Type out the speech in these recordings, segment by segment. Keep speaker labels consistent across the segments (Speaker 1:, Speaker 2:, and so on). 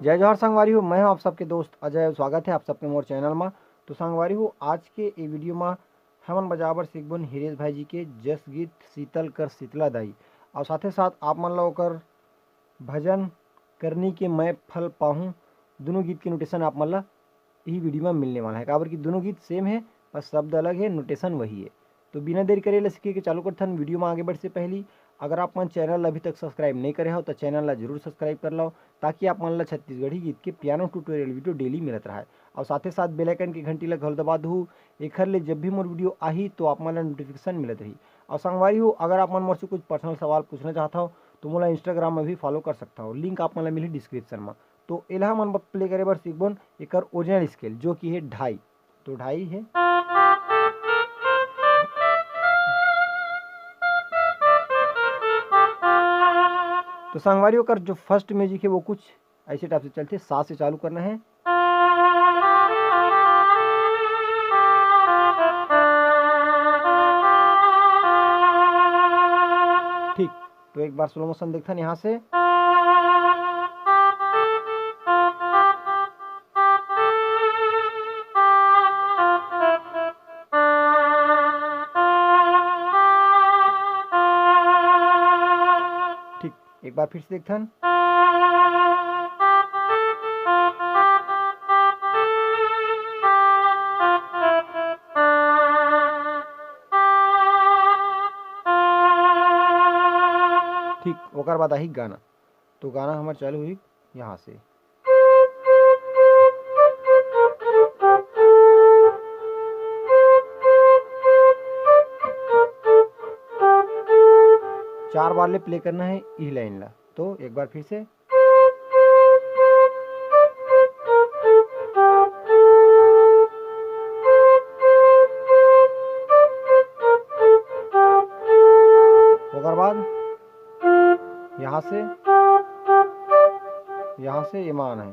Speaker 1: जय जोहार संगवारी हो, मैं हूं आप सबके दोस्त अजय। स्वागत है आप सबके मोर चैनल में। तो संगवारी हो, आज के ये वीडियो में हमन बजाबर सीखबन हिरेश भाई जी के जस गीत शीतल कर शीतला दाई, और साथे साथ आप मन ला ओकर भजन करनी के मैं फल पाहूँ। दोनों गीत के नोटेशन आप मन ला यही वीडियो में मिलने वाला है, काबर कि दोनों गीत सेम है, बस शब्द अलग है, नोटेशन वही है। तो बिना देरी करे सीखे के चालू करते हैं। वीडियो में आगे बढ़ से पहले अगर आप मन चैनल अभी तक सब्सक्राइब नहीं करे हो तो चैनल ला जरूर सब्सक्राइब कर लो, ताकि आप मन ला छत्तीसगढ़ी गीत के पियानो ट्यूटोरियल वीडियो डेली मिलत रहा है। और साथ ही साथ बेल आइकन की घंटी ला घल दबा दू, एखर ले जब भी मोर वीडियो आही तो आप मन ला नोटिफिकेशन मिलत रही। और संगवारी हो, अगर आप मन मोर से कुछ पर्सनल सवाल पूछना चाहता हो तो मोला इंस्टाग्राम में भी फॉलो कर सकता हो, लिंक आप मन ला मिली डिस्क्रिप्शन में। तो एला मन प्ले करे बर सीखबन एकर ओरिजिनल स्केल जो कि है ढाई। तो ढाई है, तो संगवारी कर जो फर्स्ट म्यूजिक है वो कुछ ऐसे टाइप से चलते, सा से चालू करना है। ठीक, तो एक बार स्लो मोशन देखते हैं यहाँ से। ठीक, एक बार फिर से देखते हैं। ठीक, ओकर बाद आई गाना। तो गाना हमारे चालू हुई यहाँ से। चार बार ले प्ले करना है ई लाइन ला। तो एक बार फिर से। ओकर बाद यहाँ से ये मान है।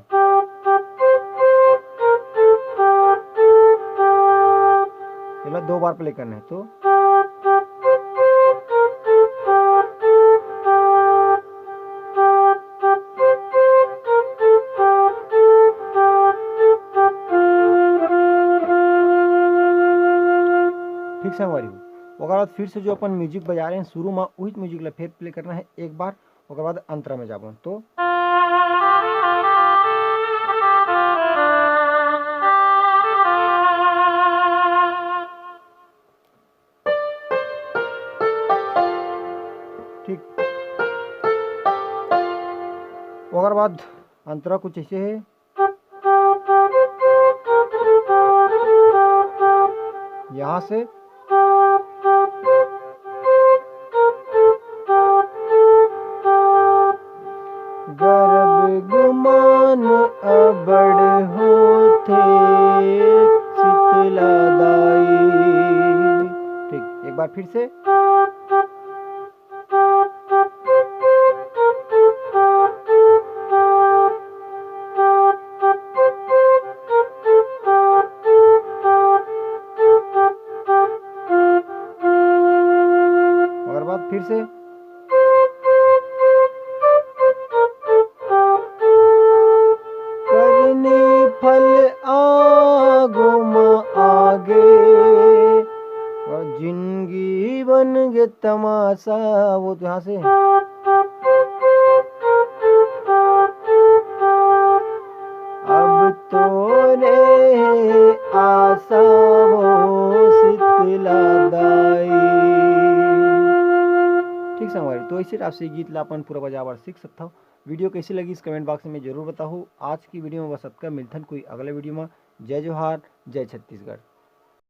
Speaker 1: ये दो बार प्ले करना है। तो ठीक संगवारी हो, ओकर बाद फिर से जो अपन म्यूजिक बजा रहे हैं शुरू में वही म्यूजिक ला फिर प्ले करना है एक बार, ओकर बाद अंतरा में जाबो। तो ठीक, ओकर बाद अंतरा कुछ ऐसे है। यहाँ से गर्भ गुमान अबड़ होथे शीतला दाई। ठीक, एक बार फिर से। और बाद फिर से। फल आगो में आगे और जिंदगी बन गे तमाशा। वो तो यहाँ से अब तो रे आशा वो शीतला दाई। ठीक संगवारी, तो इसी आपसे गीत ला अपन पूरा बजावर सीख सकता हूँ। वीडियो कैसी लगी इस कमेंट बॉक्स में जरूर बताओ। आज की वीडियो में बस अतका, मिलथन कोई अगले वीडियो में। जय जोहार, जय छत्तीसगढ़।